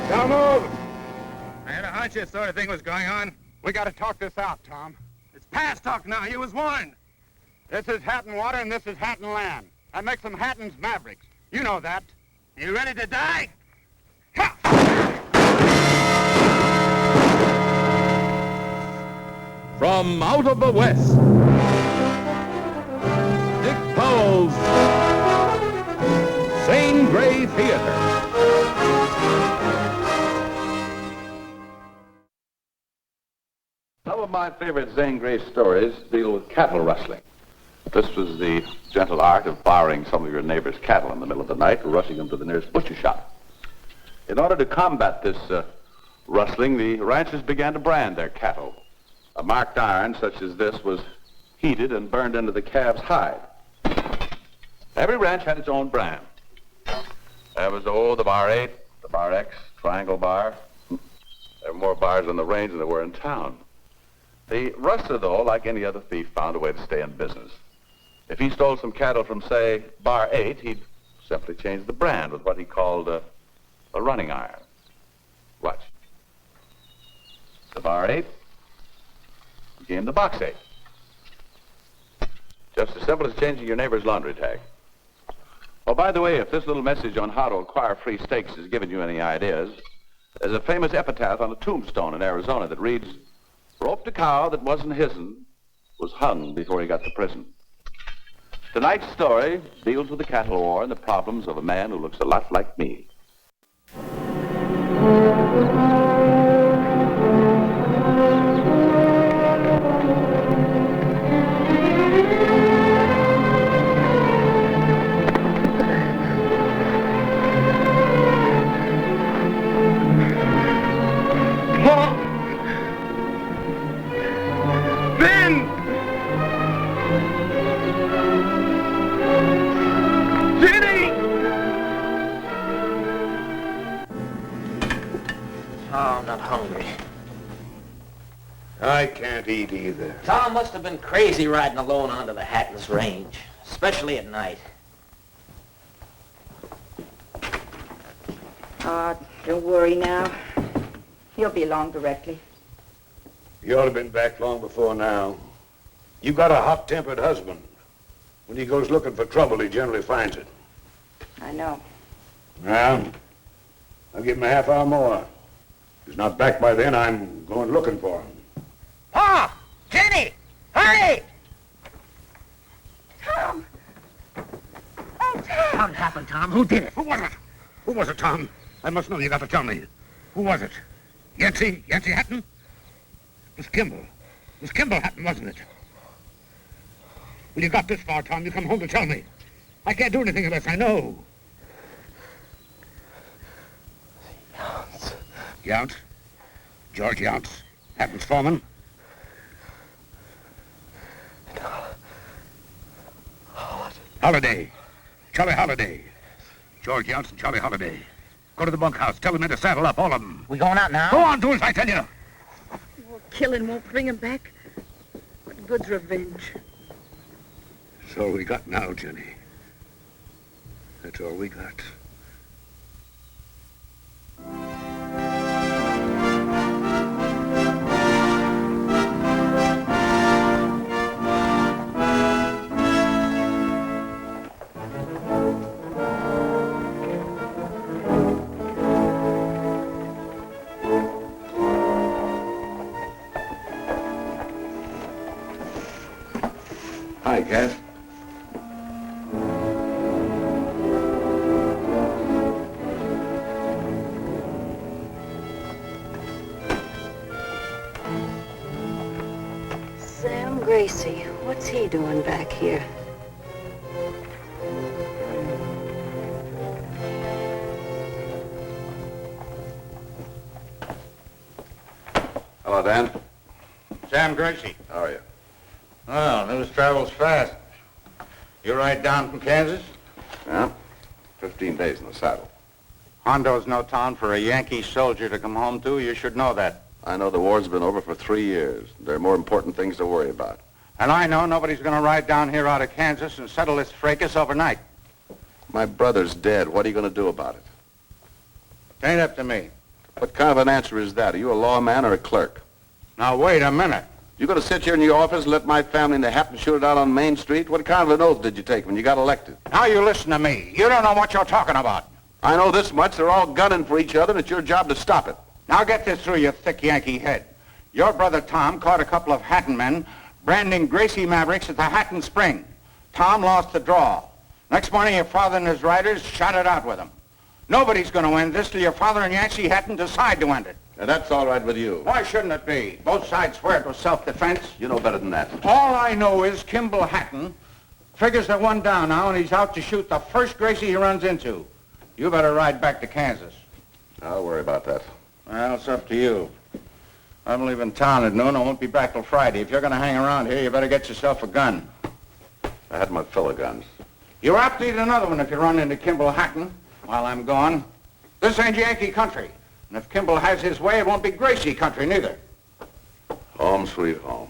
Don't move! I had a hunch this sort of thing was going on. We gotta talk this out, Tom. It's past talk now. You was warned. This is Hatton water and this is Hatton land. That makes them Hatton's Mavericks. You know that. You ready to die? Ha! From out of the West, Dick Powell's Zane Grey Theatre. Some of my favorite Zane Grey stories deal with cattle rustling. This was the gentle art of borrowing some of your neighbor's cattle in the middle of the night or rushing them to the nearest butcher shop. In order to combat this rustling, the ranchers began to brand their cattle. A marked iron such as this was heated and burned into the calf's hide. Every ranch had its own brand. There was the Bar 8, the Bar X, Triangle Bar. There were more bars on the range than there were in town. The rustler, though, like any other thief, found a way to stay in business. If he stole some cattle from, say, Bar 8, he'd simply change the brand with what he called a running iron. Watch. The Bar 8 became the Box 8. Just as simple as changing your neighbor's laundry tag. Oh, by the way, if this little message on how to acquire free steaks has given you any ideas, there's a famous epitaph on a tombstone in Arizona that reads, "Roped a cow that wasn't his'n, was hung before he got to prison." Tonight's story deals with the cattle war and the problems of a man who looks a lot like me. I can't eat either. Tom must have been crazy riding alone onto the Hatton's range, especially at night. Oh, don't worry now. He'll be along directly. You ought to have been back long before now. You got a hot-tempered husband. When he goes looking for trouble, he generally finds it. I know. Well, I'll give him a half hour more. If he's not back by then, I'm going looking for him. Pa! Jenny! Hurry! Tom! Oh, Tom! What happened, Tom? Who did it? Who was it? Who was it, Tom? I must know. You got to tell me. Who was it? Yancey Hatton? It was Kimball. It was Kimball Hatton, wasn't it? When you got this far, Tom, you come home to tell me. I can't do anything unless I know. Younts. Younts? George Younts? Hatton's foreman? Holiday. Charlie Holiday. George Younts and Charlie Holiday. Go to the bunkhouse. Tell the men to saddle up, all of them. We going out now? Go on, do as I tell you. More killing won't bring him back. What good's revenge? That's all we got now, Jenny. That's all we got. Hi, Cass. Sam Gracie, what's he doing back here? Hello, Dan. Sam Gracie. How are you? Well, news travels fast. You right down from Kansas? Yeah. 15 days in the saddle. Hondo's no town for a Yankee soldier to come home to. You should know that. I know the war's been over for 3 years. There are more important things to worry about. And I know nobody's going to ride down here out of Kansas and settle this fracas overnight. My brother's dead. What are you going to do about it? It ain't up to me. What kind of an answer is that? Are you a lawman or a clerk? Now, wait a minute. You going to sit here in your office and let my family and the Hatton shoot it out on Main Street? What kind of an oath did you take when you got elected? Now you listen to me. You don't know what you're talking about. I know this much. They're all gunning for each other, and it's your job to stop it. Now get this through your thick Yankee head. Your brother Tom caught a couple of Hatton men branding Gracie Mavericks at the Hatton Spring. Tom lost the draw. Next morning, your father and his riders shot it out with him. Nobody's going to win this till your father and Yancey Hatton decide to end it. And that's all right with you. Why shouldn't it be? Both sides swear it was self-defense. You know better than that. All I know is Kimball Hatton figures they're one down now, and he's out to shoot the first Gracie he runs into. You better ride back to Kansas. I'll worry about that. Well, it's up to you. I'm leaving town at noon. I won't be back till Friday. If you're going to hang around here, you better get yourself a gun. I had my fill of guns. You're apt to need another one if you run into Kimball Hatton while I'm gone. This ain't Yankee country. And if Kimball has his way, it won't be Gracie country neither. Home sweet home.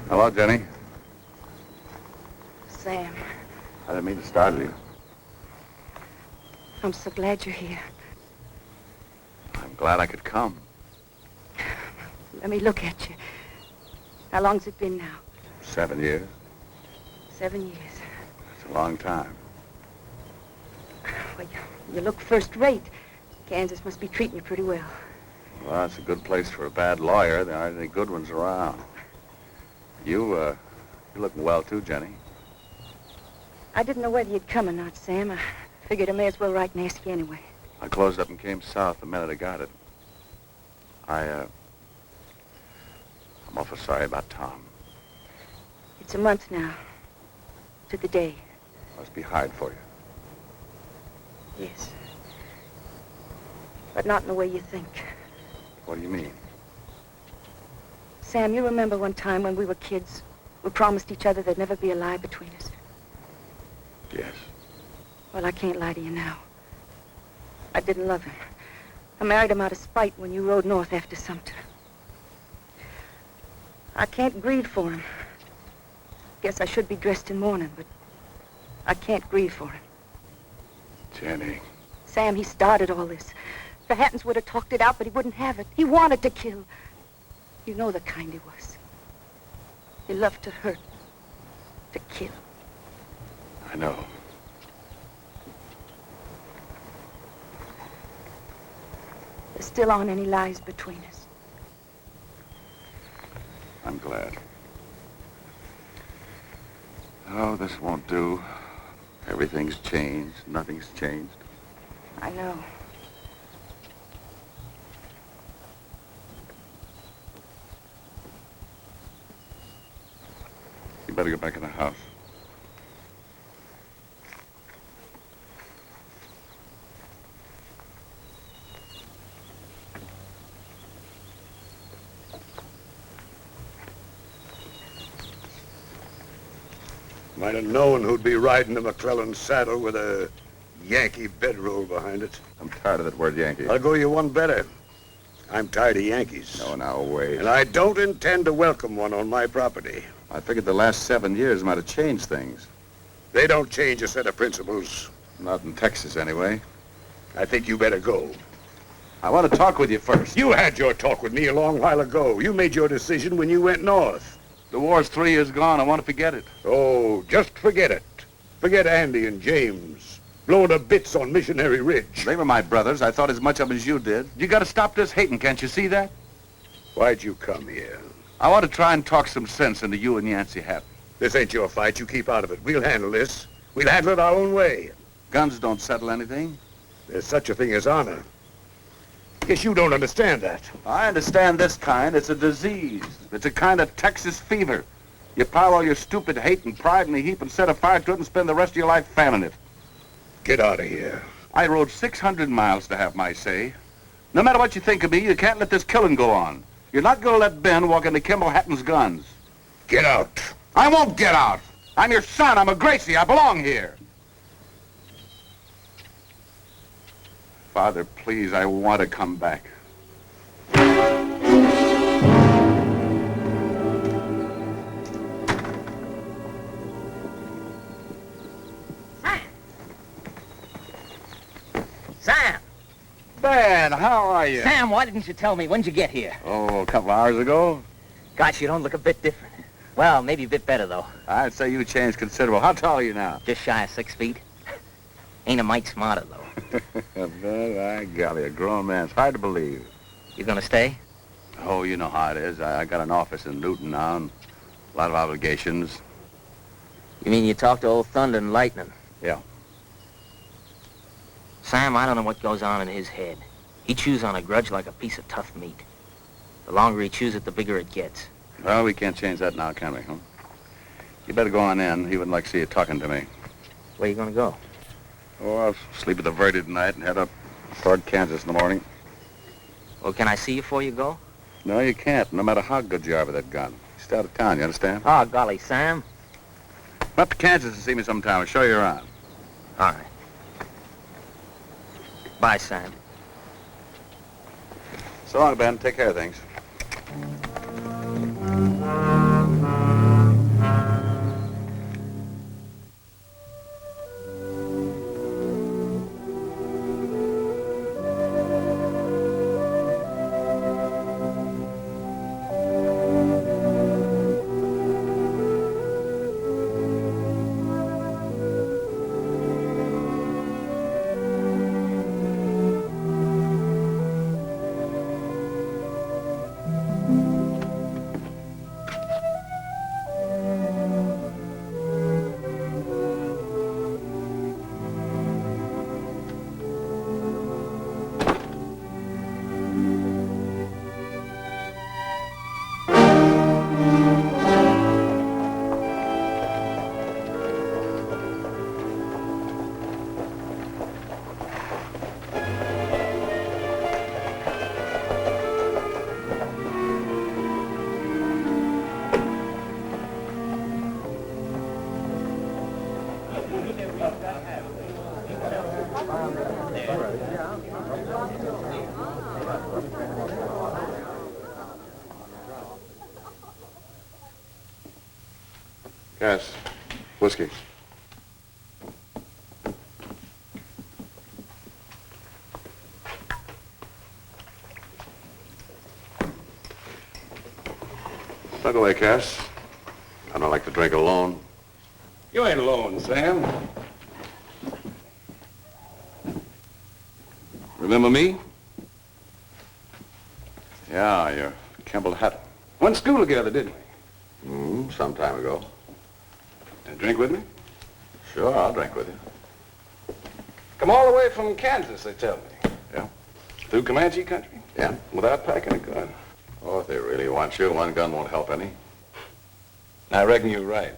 Hello, Jenny. Sam, I didn't mean to startle you. I'm so glad you're here. I'm glad I could come. Let me look at you. How long's it been now? 7 years. 7 years. It's a long time. Well, you look first rate. Kansas must be treating you pretty well. Well, it's a good place for a bad lawyer. There aren't any good ones around. You're looking well, too, Jenny. I didn't know whether you'd come or not, Sam. I figured I may as well write and ask you anyway. I closed up and came south the minute I got it. I'm awful sorry about Tom. It's a month now. To the day. Must be hard for you. Yes. But not in the way you think. What do you mean? Sam, you remember one time when we were kids, we promised each other there'd never be a lie between us? Yes. Well, I can't lie to you now. I didn't love him. I married him out of spite when you rode north after Sumter. I can't grieve for him. Guess I should be dressed in mourning, but I can't grieve for him. Jenny. Sam, he started all this. The Hattons would have talked it out, but he wouldn't have it. He wanted to kill. You know the kind he was. He loved to hurt, to kill. I know. There still aren't any lies between us. I'm glad. Oh, this won't do. Everything's changed. Nothing's changed. I know. You better go back in the house. Might have known who'd be riding the McClellan saddle with a Yankee bedroll behind it. I'm tired of that word Yankee. I'll go you one better. I'm tired of Yankees. No, now, wait. And I don't intend to welcome one on my property. I figured the last 7 years might have changed things. They don't change a set of principles. Not in Texas, anyway. I think you better go. I want to talk with you first. You had your talk with me a long while ago. You made your decision when you went north. The war's 3 years gone. I want to forget it. Oh, just forget it. Forget Andy and James. Blown to bits on Missionary Ridge. They were my brothers. I thought as much of them as you did. You got to stop this hating, can't you see that? Why'd you come here? I want to try and talk some sense into you and Yancey Hatton. This ain't your fight. You keep out of it. We'll handle this. We'll handle it our own way. Guns don't settle anything. There's such a thing as honor. Guess you don't understand that. I understand this kind. It's a disease. It's a kind of Texas fever. You pile all your stupid hate and pride in a heap and set a fire to it and spend the rest of your life fanning it. Get out of here. I rode 600 miles to have my say. No matter what you think of me, you can't let this killing go on. You're not going to let Ben walk into Kimball Hatton's guns. Get out. I won't get out. I'm your son. I'm a Gracie. I belong here. Father, please, I want to come back. Sam! Ben, how are you? Sam, why didn't you tell me? When'd you get here? Oh, a couple hours ago. Gosh, you don't look a bit different. Well, maybe a bit better, though. I'd say you changed considerable. How tall are you now? Just shy of 6 feet. Ain't a mite smarter, though. By golly, a grown man. It's hard to believe. You gonna stay? Oh, you know how it is. I got an office in Newton now, and a lot of obligations. You mean you talked to old Thunder and Lightning? Yeah. Sam, I don't know what goes on in his head. He chews on a grudge like a piece of tough meat. The longer he chews it, the bigger it gets. Well, we can't change that now, can we, huh? You better go on in. He wouldn't like to see you talking to me. Where you gonna go? Oh, I'll sleep at the Verde tonight and head up toward Kansas in the morning. Well, can I see you before you go? No, you can't, no matter how good you are with that gun. You stay out of town, you understand? Oh, golly, Sam. Come up to Kansas and see me sometime. I'll show you around. All right. Bye, Sam. So long, Ben. Take care of things. Yes. Whiskey. Plug away, Cass. I don't like to drink alone. You ain't alone, Sam. Remember me? Yeah, you're Kimball Hatton. Went to school together, didn't we? Some time ago. And drink with me? Sure, I'll drink with you. Come all the way from Kansas, they tell me. Yeah? Through Comanche country? Yeah. Without packing a gun. Oh, if they really want you, one gun won't help any. I reckon you're right.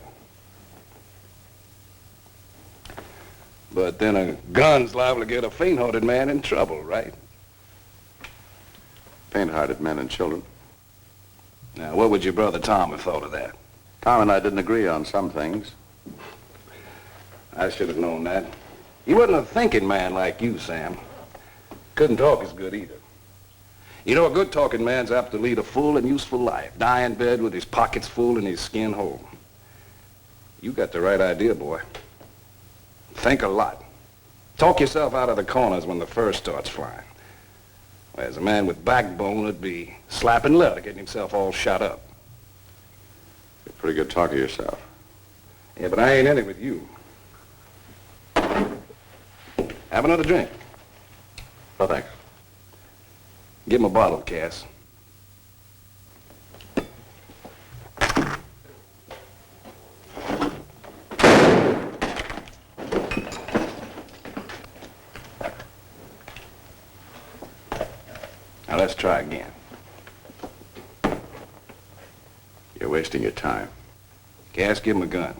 But then a gun's liable to get a faint-hearted man in trouble, right? Faint-hearted men and children. Now, what would your brother Tom have thought of that? Tom and I didn't agree on some things. I should have known that. He wasn't a thinking man like you, Sam. Couldn't talk as good either. You know, a good talking man's apt to lead a full and useful life, die in bed with his pockets full and his skin whole. You got the right idea, boy. Think a lot. Talk yourself out of the corners when the fur starts flying. Whereas a man with backbone would be slapping leather, getting himself all shot up. You're a pretty good talker yourself. Yeah, but I ain't in it with you. Have another drink. No, thanks. Give him a bottle, Cass. Let's try again. You're wasting your time. Cass, give him a gun.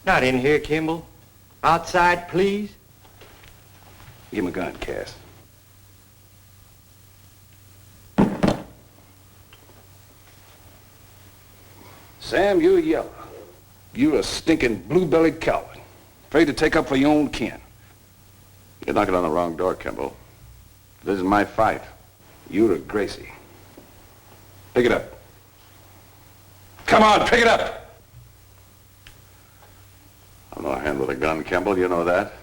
Not in here, Kimball. Outside, please. Give him a gun, Cass. Sam, you're yellow. You're a stinking blue-bellied coward. Afraid to take up for your own kin. You're knocking on the wrong door, Kimball. This is my fight. You're a Gracie. Pick it up. Come on, pick it up! I'm no hand with a gun, Kimball. You know that.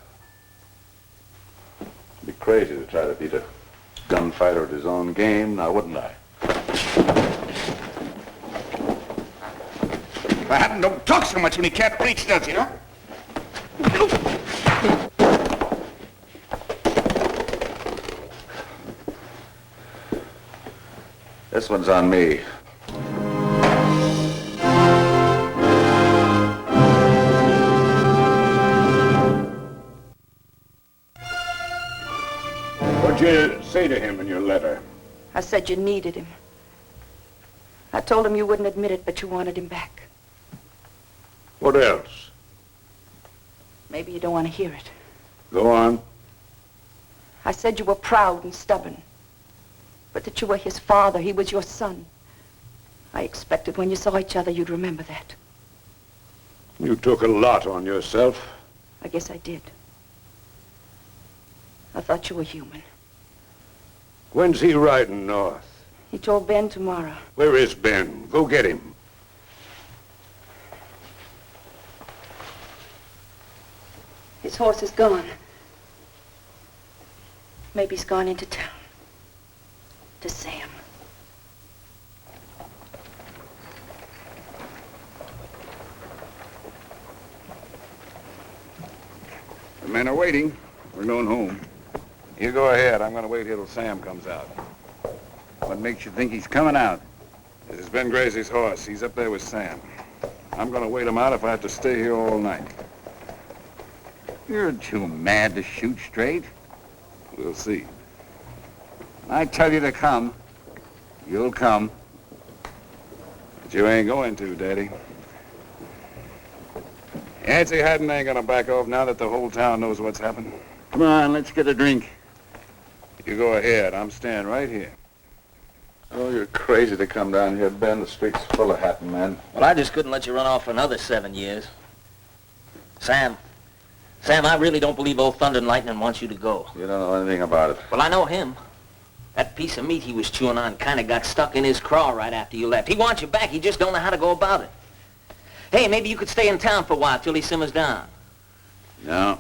It'd be crazy to try to beat a gunfighter at his own game, now wouldn't I? Hatton, don't talk so much when he can't reach, does he, huh? This one's on me. What'd you say to him in your letter? I said you needed him. I told him you wouldn't admit it, but you wanted him back. What else? Maybe you don't want to hear it. Go on. I said you were proud and stubborn, but that you were his father, he was your son. I expected when you saw each other you'd remember that. You took a lot on yourself. I guess I did. I thought you were human. When's he riding north? He told Ben tomorrow. Where is Ben? Go get him. His horse is gone. Maybe he's gone into town. To Sam. The men are waiting. We're going home. You go ahead. I'm going to wait here till Sam comes out. What makes you think he's coming out? This is Ben Gracie's horse. He's up there with Sam. I'm going to wait him out if I have to stay here all night. You're too mad to shoot straight. We'll see. I tell you to come. You'll come. But you ain't going to, Daddy. Yancey Haddon ain't gonna back off now that the whole town knows what's happened. Come on, let's get a drink. You go ahead. I'm staying right here. Oh, you're crazy to come down here, Ben. The street's full of Hatton men. Well, I just couldn't let you run off for another 7 years. Sam, I really don't believe old Thunder and Lightning wants you to go. You don't know anything about it. Well, I know him. That piece of meat he was chewing on kind of got stuck in his craw right after you left. He wants you back. He just don't know how to go about it. Hey, maybe you could stay in town for a while till he simmers down. No.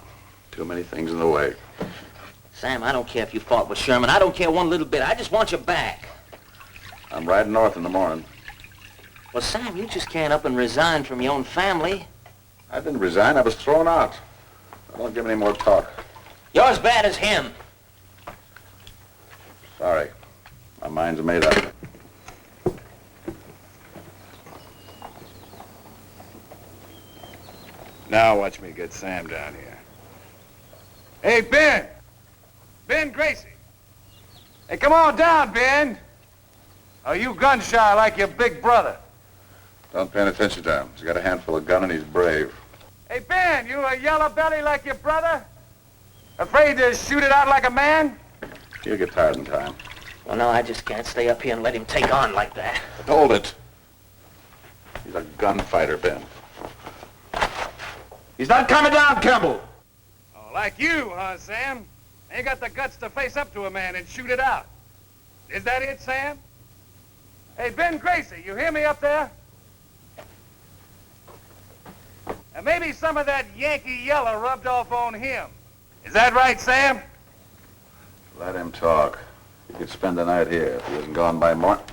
Too many things in the way. Sam, I don't care if you fought with Sherman. I don't care one little bit. I just want you back. I'm riding north in the morning. Well, Sam, you just can't up and resign from your own family. I didn't resign. I was thrown out. Don't give me any more talk. You're as bad as him. Sorry. My mind's made up. Now watch me get Sam down here. Hey, Ben! Ben Gracie! Hey, come on down, Ben! Are you gun shy like your big brother? Don't pay any attention to him. He's got a handful of gun and he's brave. Hey, Ben, you a yellow belly like your brother? Afraid to shoot it out like a man? He'll get tired in time. Well, no, I just can't stay up here and let him take on like that. Hold it. He's a gunfighter, Ben. He's not coming down, Kimball. Oh, like you, huh, Sam? Ain't got the guts to face up to a man and shoot it out. Is that it, Sam? Hey, Ben Gracie, you hear me up there? And maybe some of that Yankee yellow rubbed off on him. Is that right, Sam? Let him talk. He could spend the night here if he isn't gone by morning.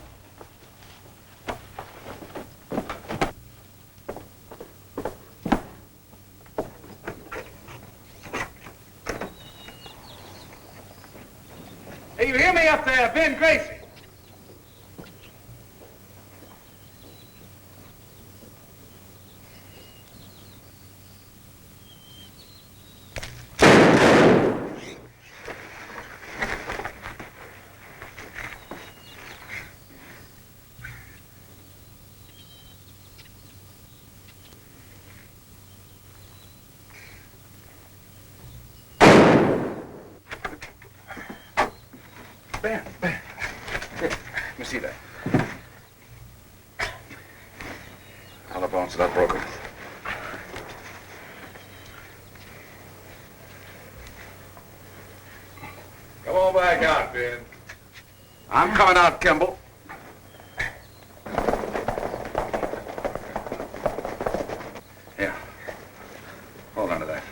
Hey, you hear me up there, Ben Gracie? Ben. Here, let me see that. Collarbones are not broken. Come on back out, Ben. I'm coming out, Kimball. Here. Hold on to that.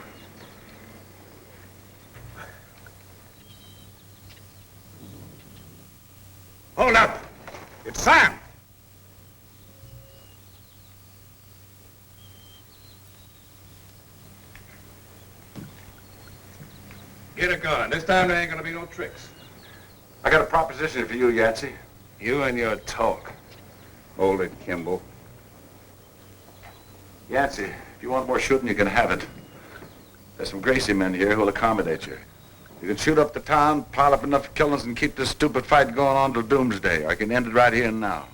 Hold up. It's Sam. Get a gun. This time there ain't gonna be no tricks. I got a proposition for you, Yancey. You and your talk. Hold it, Kimball. Yancey, if you want more shooting, you can have it. There's some Gracie men here who'll accommodate you. You can shoot up the town, pile up enough killings, and keep this stupid fight going on till doomsday. I can end it right here and now.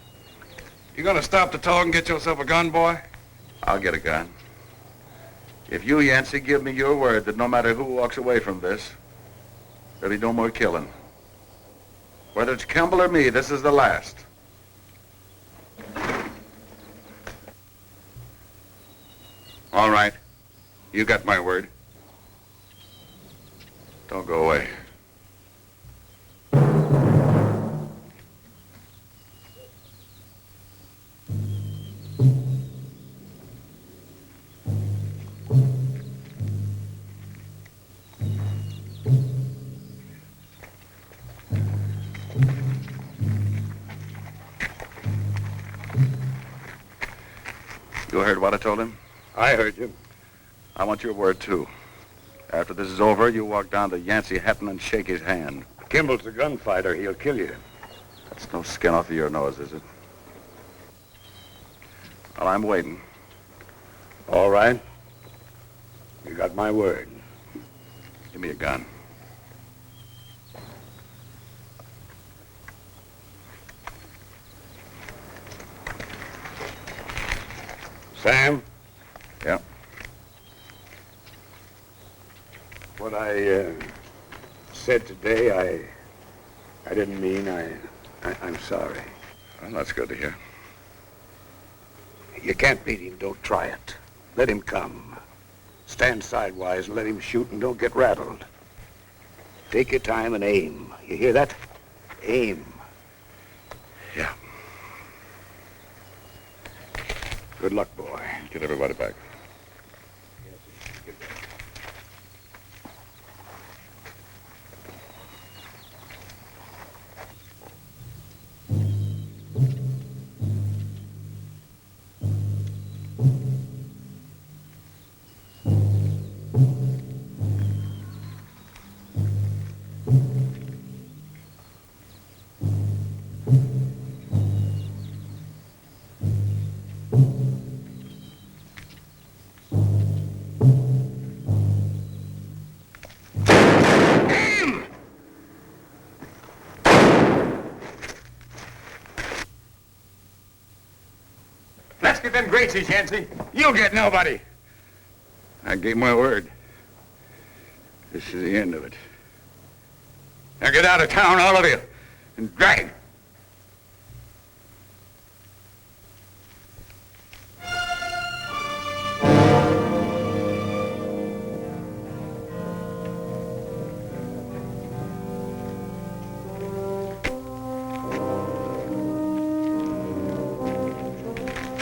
You gonna stop the talk and get yourself a gun, boy? I'll get a gun. If you, Yancey, give me your word that no matter who walks away from this, there'll be no more killing. Whether it's Kimball or me, this is the last. All right. You got my word. Don't go away. You heard what I told him? I heard you. I want your word, too. After this is over, you walk down to Yancey Hatton and shake his hand. Kimball's a gunfighter. He'll kill you. That's no skin off of your nose, is it? Well, I'm waiting. All right. You got my word. Give me a gun. Sam? Yeah? What I said today, I didn't mean. I'm sorry. Well, that's good to hear. You can't beat him. Don't try it. Let him come. Stand sidewise and let him shoot and don't get rattled. Take your time and aim. You hear that? Aim. Yeah. Good luck, boy. Get everybody back. Let's get them Gracies, Yancey. You'll get nobody. I gave my word. This is the end of it. Now get out of town, all of you, and drag.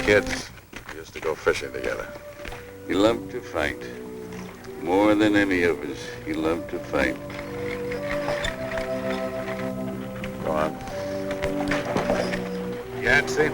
Kids used to go fishing together. He loved to fight. More than any of us, he loved to fight. Go on. Yancey?